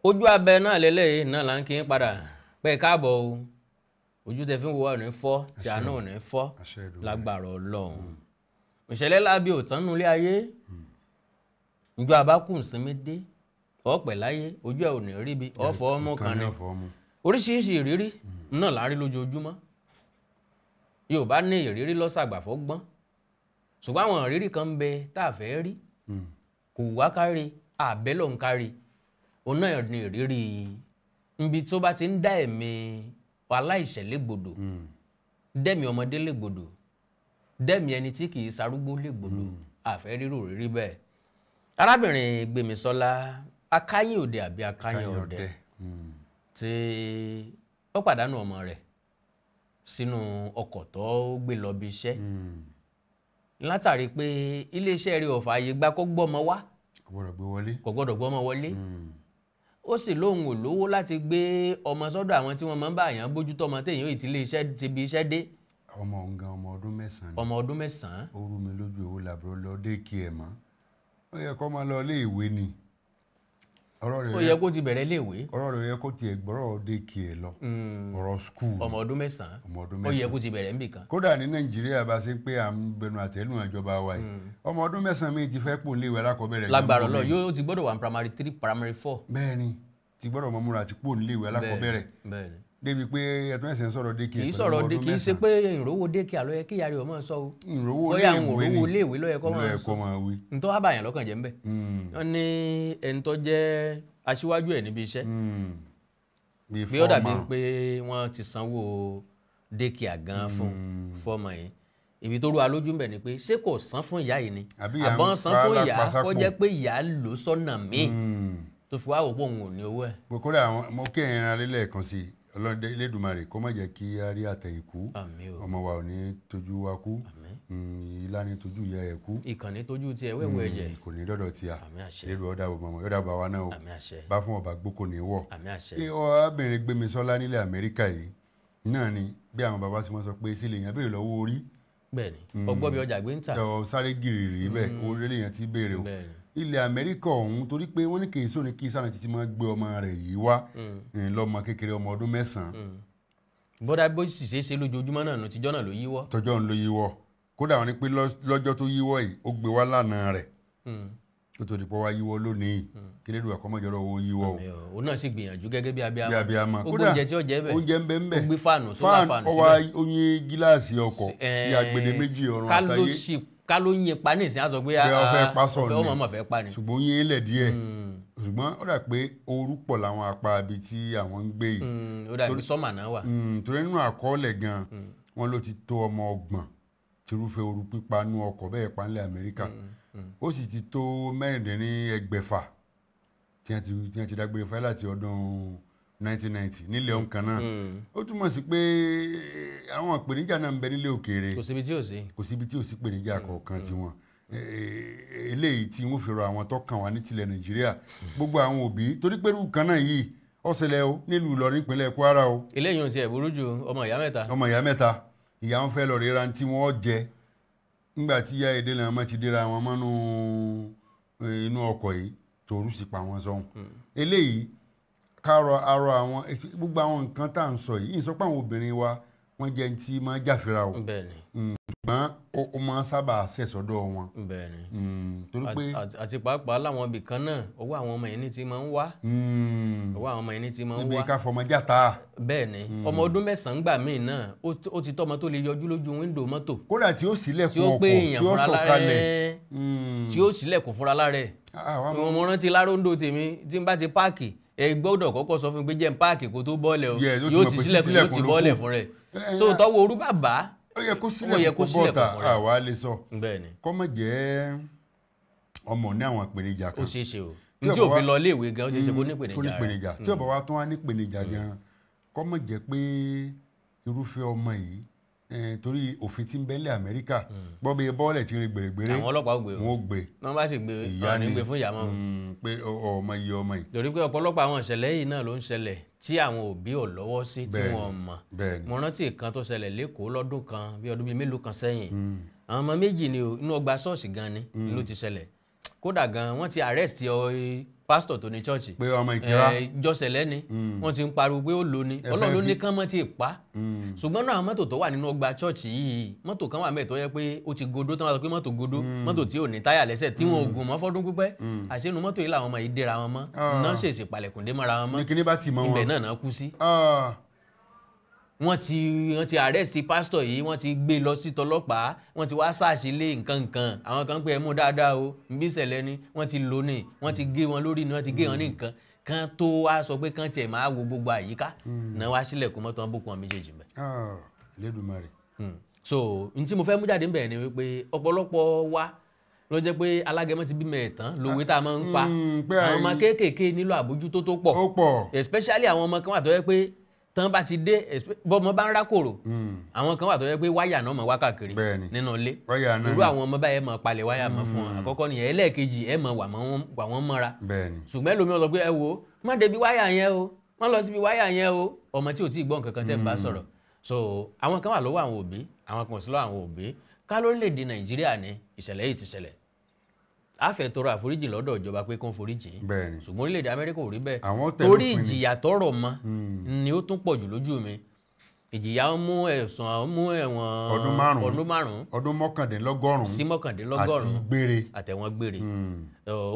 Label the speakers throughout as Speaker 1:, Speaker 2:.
Speaker 1: ojú abẹ náà lélẹ́yìí náà là ń kí n padà pẹ́ káàbọ̀ o ojú tẹ fi ń wo ọ̀nà fọ́ tí àánú ọ̀nà fọ́ lágbára Ọlọ́run ìṣẹ̀lẹ̀ lábí òtánú ilé ayé ìjọ àbákù ìsinmi dé ọ̀pẹ̀ láyé ojú ẹ̀ ò ní rí bí ọ̀fọ̀ ọmọ kan ní oríṣiríṣi ìrírí náà láàrí lójoojúmọ́ Yorùbá ní ìrírí lọ́sàgbàfọ́ gbọ́n ṣùgbọ́n àwọn ìrírí kan ń bẹ tá a fẹ́ rí kò wá kárí àbẹ́lọ̀ ń kárí òun náà ní ìrírí níbi tó bá ti ń dá ẹ̀mí aláìṣẹ̀ légbodò dẹ́mi ọmọdé légbodò dẹ́mi ẹni tí kì í sarúgbó légbodò àfẹ́ rírò rírí bẹ́ẹ̀. arábìnrin Gbémisọ́lá akáyìn òde àbí akáyìn ọdẹ tí ó pàdánù ọmọ rẹ̀ sínú ọkọ̀ tó gbé lọ bí iṣẹ́ látàrí pé iléeṣẹ́ rí ọ̀fà àyè gbá kó gbọ́mọ wá kò gbọ́dọ̀ gbọ́mọ wọlé ó sì lóhun ò lówó láti gbé ọmọ sọ́dọ̀ àwọn tí wọ́n máa ń bá àyàn bójútó ọmọ téèyàn yìí ti lé iṣẹ́ ti bí iṣẹ́ dé.
Speaker 2: ọmọ ọ̀ngàn ọmọ ọdún 9.
Speaker 1: ọmọ ọdún 9.
Speaker 2: ó rú mi lójú owó làbúrò lọ dé kí ẹ mọ́ ó yẹ kó máa lọ ilé ìwé ni.
Speaker 1: ó yẹ kó ti bẹ̀rẹ̀ ilé ìwé.
Speaker 2: ọ̀rọ̀ rẹ̀ yẹ kó tiẹ̀ gbọ́rọ̀ dé kí ẹ lọ ọ̀rọ̀ skul.
Speaker 1: ọmọ ọdún 9 ó yẹ kó ti bẹ̀rẹ̀ níbì kan.
Speaker 2: kódà ní Nàìjíríà bá ṣe pé à ń bẹnu àtẹ́lù ìjọba wa yìí ọmọ ọdún 9 mi ti fẹ́ pò léèwé alákọ̀ọ́bẹ̀rẹ̀.
Speaker 1: lágbára Ọlọ́run yóò ti gbọ́dọ̀ wà ní primary 3 primary 4.
Speaker 2: bẹ́ẹ̀ni ti gbọ́dọ̀ mọ múra àti pò níléèwé alákọ̀ọ́bẹ̀rẹ̀ débi pé ẹtún ẹsẹ̀ ń sọ̀rọ̀ dékè
Speaker 1: pẹ̀lú ọdún 9. kì í ṣe pé ìrówó dékè àlọ́ yẹ kí ìyá rẹ̀ ọmọ sọ o ìrówó léèwé ló yẹ kó máa sọ nítorí wàá bàyàn lọ́kàn jẹ́ ń bẹ̀. wọ́n ní ẹni tó jẹ́ aṣíwájú ẹ̀ níbi iṣẹ́ bí ó dàbí pé wọ́n ti sanwó dékè àgán fún fọ́ọ̀mù yìí ibi tó rú alójú ń bẹ̀ ni pé ṣé kò san fún ìyá yìí ni àbọ̀n san fún ìyá kó jẹ́ pé ìyá lò sọ́nà míì tó fi wá wò pé òun ò ní owó ẹ̀.
Speaker 2: kódà àwọn mo kí ẹ̀yin ara lélẹ̀ kan sí ọlọ́dẹ Elédùmarè kó má jẹ́ kí a rí àtẹ̀yìnkú ọmọ wa ò ní tójú wa kú ìlà ní tójú ìyá ẹ̀ kú
Speaker 1: ìkànnì tójú tiẹ̀ wẹ́wẹ́ ẹ̀jẹ̀
Speaker 2: kò ní dọ́dọ̀ tí a lélu ọ̀dà bò mọ̀ yọ̀dà bá wa náà o bá fún ọba gbókò ní wọ̀. ọ̀hábìnrin Gbémisọ́lá nílẹ̀ Amẹ́ríkà yìí náà ni bí àwọn bàbá sì wọ́n sọ pé sílẹ̀ yẹn béèrè lọ́wọ́ orí.
Speaker 1: bẹ́ẹ̀ni ọgbọ́n bí ọjà gbé ń tà.
Speaker 2: sáré gìrì bẹ́ẹ̀ orí lèèyàn ti béèrè o ilẹ̀ Amẹ́ríkà ọ̀hún torí pé wọ́n ní kì í sóni kí sáà títí máa gbé ọmọ rẹ̀ yìí wá lọ́mọ kékeré ọmọ ọdún 9.
Speaker 1: bọ́dà bó sì ṣe é ṣe lójoojúmọ́ náà tíjọ́ náà ló yíwọ́.
Speaker 2: tọjọ́ ń lo yíwọ́ kódà wọ́n ní pé lọ́jọ́ tó yíwọ́ yìí ó gbé wá lánàá rẹ̀ tó tó di pọ́ wá yíwọ́ lónìí kí lédu àkọ́mọ́jọ́rọ̀ owó yíwọ́ o.
Speaker 1: òun náà sì gbìyànjú gẹ́gẹ́ bí
Speaker 2: abiyamọ
Speaker 1: ó gbé oúnjẹ tí ó jẹ́ bẹ́ẹ̀
Speaker 2: oúnjẹ ń bẹ ń bẹ
Speaker 1: ó gbé fáànù sólà fáànù síbẹ̀
Speaker 2: ó yín gíláàsì ọkọ̀ sí agbede méjì ọ̀run àtàyé
Speaker 1: ká ló yin pa ní ìsìn á sọ pé ọmọ ọmọ fẹ́ pa ni.
Speaker 2: ṣùgbọ́n yín ilẹ̀ díẹ̀ ṣùgbọ́n ó dà pé ooru pọ̀ láwọn apá ibi tí àwọn ń gbé yìí.
Speaker 1: ó dà pé sọ́mà náà wà.
Speaker 2: torí nínú àkọọ́lẹ̀ gan wọn ló ti tó ọmọ 30 tìrúfẹ́ ooru pípa nú ọkọ̀ bẹ́ẹ̀ pa nílẹ̀ Amẹ́ríkà ó sì ti tó 16 tí wọ́n ti dágbére fáyà láti ọdún 1990 nílẹ̀ ọ̀hún kan náà ó túmọ̀ sí pé àwọn ìpèníjà náà ń bẹ nílẹ̀ òkèèrè
Speaker 1: kò síbi tí ò sí
Speaker 2: ìpèníjà kọ̀ọ̀kan tiwọn eléyìí tí wọ́n fi rọ àwọn tó kàn wá ní tilẹ̀ Nàìjíríà gbogbo àwọn òbí torí pé irú kan náà yìí ó ṣẹlẹ̀ o nílùú Ìlọrin ìpínlẹ̀ Kwara o.
Speaker 1: eléyìí ò tiẹ̀ burú ju ọmọ ìyá mẹ́ta
Speaker 2: ìyá wọn fẹ́ lọ ríra tí wọ́n jẹ nígbà tí ìyá èdè náà má ti dira wọn mọ́nú inú ọkọ̀ yìí tòru sì pa wọn sọ́hun eléyìí kárọ arọ àwọn gbogbo àwọn nǹkan tá à ń sọ yìí ìsọpọ̀ àwọn obìnrin wa wọ́n jẹ́ ní tí máa jáfira o ṣùgbọ́n ó máa sábà ṣẹ̀sọ́dọ̀ wọn.
Speaker 1: torí pé àti pàápàá láwọn ibì kan náà owó àwọn ọmọ yìí ní ti máa ń wá
Speaker 2: ibi ká fọmọ játa.
Speaker 1: bẹ́ẹ̀ni ọmọ ọdún 9 gbà míì náà ó ti tọ́mọ tó lè yọjú lójú wíńdò mọ́tò.
Speaker 2: kódà tí ó sílẹ̀kùn ọkọ̀ tí ó sọ̀kalẹ̀
Speaker 1: tí ó sílẹ̀kùn fúnra lára ẹ̀. mo rántí láróńdó tèmi tí n bá ti páàkì ẹ gbọ́dọ̀ kọ́kọ́ sọ fún mi pé jẹ́ n páàkì kó tó bọ́ọ̀lẹ̀ o yóò ti sílẹ̀kùn yóò ti bọ́ọ̀lẹ̀ fún rẹ̀ so tọ́wọ́ orú bàbá
Speaker 2: ó yẹ kó sílẹ̀kùn kó bọ́ọ̀tà àwa lè sọ kọ́mọ jẹ́ ọmọ ní àwọn ìpèníjà kan
Speaker 1: ó ṣeé ṣe o tí ò fi lọ iléèwé gan ó ṣeé ṣe kó ní ìpèníjà
Speaker 2: tí ọba wa tún wá ní ìpèníjà gan kọ́mọ jẹ́ pé irúfẹ́ ọmọ yìí torí òfin tí ń bẹ́lẹ̀ Amẹ́ríkà gbọ́ bí bọ́ọ̀lẹ̀ tí ń rí gbèrègbèrè
Speaker 1: àwọn ọlọ́pàá
Speaker 2: wọn ó gbé
Speaker 1: wọ́n bá sì gbé ọ̀nà ìgbé fún ìyá mọ́
Speaker 2: pé ọmọ yìí.
Speaker 1: torí pé ọ̀pọ̀lọpọ̀ àwọn ìṣẹ̀lẹ̀ yìí náà ló ń ṣẹlẹ̀ tí àwọn òbí ò lọ́wọ́ sí tí wọ́n mọ̀ mo rántí ìkan tó ṣẹlẹ̀ lẹ́kọ̀ọ́ lọ́dún kan bí ọdún bíi mélòó kan sẹ́yìn àwọn ọmọ méjì ni inú ọgbà ṣọ́ọ̀ṣì gan ni ló ti ṣẹlẹ̀ kódà gan wọ́n ti arrest pásítọ̀ tó ní chọ́ọ̀chì
Speaker 2: pé ọmọ ìtira
Speaker 1: jọ́sẹ̀lẹ́ ni wọ́n ti ń pariwo pé ó lò ní Ọlọ́run ló ní kán mọ́ ti pa ṣùgbọ́n náà mọ́tò tó wà nínú ọgbà chọ́ọ̀chì yìí mọ́tò kan wà mẹ́ẹ̀ tó yẹ pé ó ti godó tán wá sọ pé mọ́tò godó mọ́tò tí ò ní táyà lẹ́sẹ̀ tí wọn ò gùn mọ́ fọ́dún pípẹ́ àṣẹnu mọ́tò yìí làwọn ọmọ yìí dẹ́ra wọn mọ́ náà ṣèṣì palẹ̀kùndé mọ́ra wọn mọ́ ibẹ̀ náà kú sí wọ́n ti arrest pásítọ̀ yìí wọ́n ti gbé lọ sí tọlọ́pàá wọ́n ti wá ṣàṣìlẹ̀ nǹkan àwọn kan pé ẹ mú dáadáa o nbí ìṣẹ̀lẹ̀ ni wọ́n ti lò ní wọ́n ti gé wọn lórí ni wọ́n ti gé wọn ní nǹkan kan tó wá sọ pé kán tiẹ̀ máa wo gbogbo àyíká náà wá sílẹ̀kùn mọ́tò wọn bókun méjèèjì mẹ́.
Speaker 2: Lédùmarè.
Speaker 1: So n tí mo fẹ́ mú jáde níbẹ̀ ni wípé ọ̀pọ̀lọpọ̀ wa ló jẹ́ pé alágẹmọ ti bímọ ẹ̀tàn lòwe tá a máa ń pa àwọn ọmọ kéékèèké nílò àbójútó tó pọ̀ especially àwọn ọmọ kan wà tó yẹ pé tán bá ti dé bọ́mọ bá ń rákòrò àwọn kan wà tó yẹ pé wáyà náà mọ̀ wá káàkiri nínú ilé irú àwọn ọmọ báyẹn mọ̀ palẹ̀ wáyà mọ̀ fún wọn àkọ́kọ́ nìyẹn ẹlẹ́ẹ̀kejì ẹ̀ mọ̀ wà wọ́n mọ́ra ṣùgbọ́n ẹlòmíràn sọ pé ẹ wo má débi wáyà yẹn o má lọ síbi wáyà yẹn o ọmọ tí ò tí ì gbọ́ nǹkan kan tẹ́ ń bá sọ̀rọ̀ so àwọn kan wà lọ́wọ́ àwọn òbí àwọn kan sì lọ́wọ́ àwọn òbí ká lórílẹ̀‐èdè Nàìjíríà ní ìṣẹ̀lẹ̀ yìí ti ṣẹlẹ̀ a fẹ́ tọrọ àforíjì lọ́dọ̀ ìjọba pé kó ń foríjì ṣùgbọ́n orílẹ̀-èdè Amẹ́ríkà ò rí bẹ́ẹ̀ torí ìjìyà tọrọ mọ́ ni ó tún pọ̀ jù lójú mi ìjìyà ń mú ẹ̀sùn mú ẹ̀wọ̀n ọdún márùn-ún
Speaker 2: ọdún mọ́kàndínlọ́gọ́rùn-ún
Speaker 1: sí mọ́kàndínlọ́gọ́rùn-ún
Speaker 2: àti gbére
Speaker 1: àtẹ̀wọ̀n gbére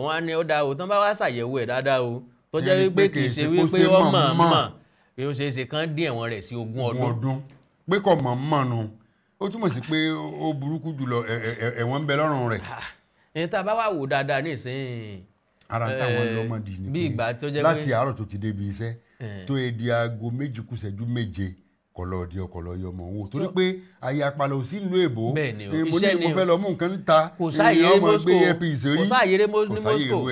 Speaker 1: wọn á ní ó dáa o tán bá wá ṣàyẹ̀wò ẹ̀ dáadáa o tó jẹ́ wípé kì í ṣe wípé ó mọ̀ pé ó ṣeé ṣe kán dín ẹ̀wọ̀n rẹ̀ sí 20 ọdún
Speaker 2: pé kò mọ̀ nu ó túmọ̀ sí pé ó burúkú jùlọ ẹ̀wọ̀n ń bẹ lọ́rùn rẹ̀.
Speaker 1: ẹni tá a bá wà wò dáadáa nísìnyí
Speaker 2: ara táwọn lọ́mọdé ni
Speaker 1: bí ìgbà tó jẹ́ pé
Speaker 2: láti àárọ̀ tó ti débi iṣẹ́ tó di aago 7:07 kọlọ di ọkọlọ yọmọ owó torí pé ayé apalọ sí ìlú èbó mo ní mo fẹ́ lọ mú nǹkan níta
Speaker 1: kò sáàyèrè
Speaker 2: Moscow kò sáàyèrè
Speaker 1: ní Moscow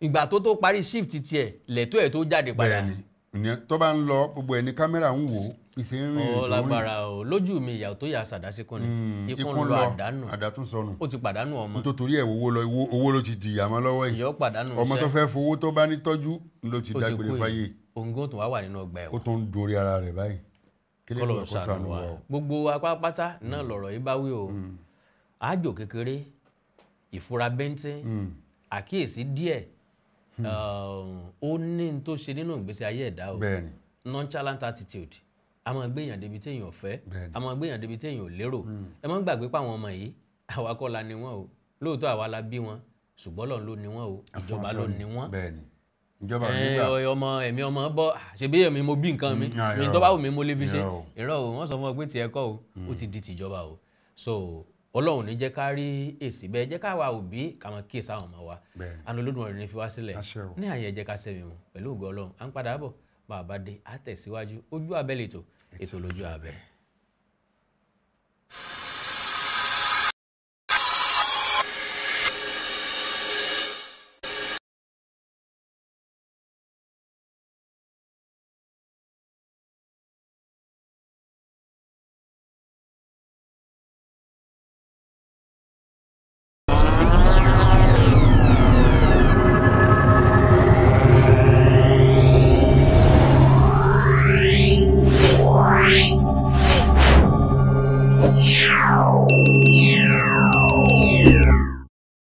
Speaker 1: ìgbà tó parí shift tiẹ̀ lẹ́tọ́ ẹ̀ tó jáde padà.
Speaker 2: bẹ́ẹ̀ni tó bá ń lọ gbogbo ẹni kámẹ́rà ń wò ìṣe ń rìn tó rìn.
Speaker 1: lágbára o lójú mi ìyàwó tó yà sàdásí kan ni ikún lọ àdánù
Speaker 2: sọnù
Speaker 1: ó ti pàdánù ọmọ
Speaker 2: nítorí ẹ̀ owó ló ti di ìyàmọ́ lọ́wọ́ yìí
Speaker 1: ìyọ́ pàdánù
Speaker 2: ọmọ tó fẹ́ fowó tó bá ní tọ́jú ló ti dágbére fáyé
Speaker 1: òǹgó tó wà nínú ọgbà ẹ̀wọ̀n
Speaker 2: ó tó ń dorí ara rẹ̀ báyìí
Speaker 1: kọlọ ṣàánú wa gbogbo apápátá náà lọ̀rọ̀ yìí bá wí o àjò kékeré ìfura bẹ́ńtẹ́ àkíyèsí díẹ̀ ó ní tó ṣe nínú ìgbésí ayé ẹ̀dá o nonchalant attitude a máa gbéyàn débi tí èèyàn fẹ́ a máa gbéyàn débi tí èèyàn ò lérò ẹ má gbàgbé pa àwọn ọmọ yìí àwa kọ́ la ni wọ́n o lóòótọ́ àwa la bí wọn ṣùgbọ́n Ọlọ́run ló ni wọ́n o ìjọba ló ni wọ́n
Speaker 2: ìjọba nígbà
Speaker 1: ọmọ ẹ̀mí ọmọ bọ́ ṣebí èmi mo bí nǹkan mi mi tó bá wù mí mo lè fi ṣe irọ́ o wọ́n sọ fún ọ pé tiẹ̀ kọ́ o ó ti di tìjọba o so Ọlọ́run ní jẹ́ ká rí èsì bẹ́ẹ̀ jẹ́ ká wa òbí ká máa kíyèsí àwọn ọmọ wa àná Olódùmarè ní fi wá sílẹ̀ ní àyè jẹ́ ká sẹ́mi mu pẹ̀lú ògo Ọlọ́run à ń padà bọ̀ bá a bá dé á tẹ̀síwájú ojú abẹ́ lètò ètò lójú abẹ́.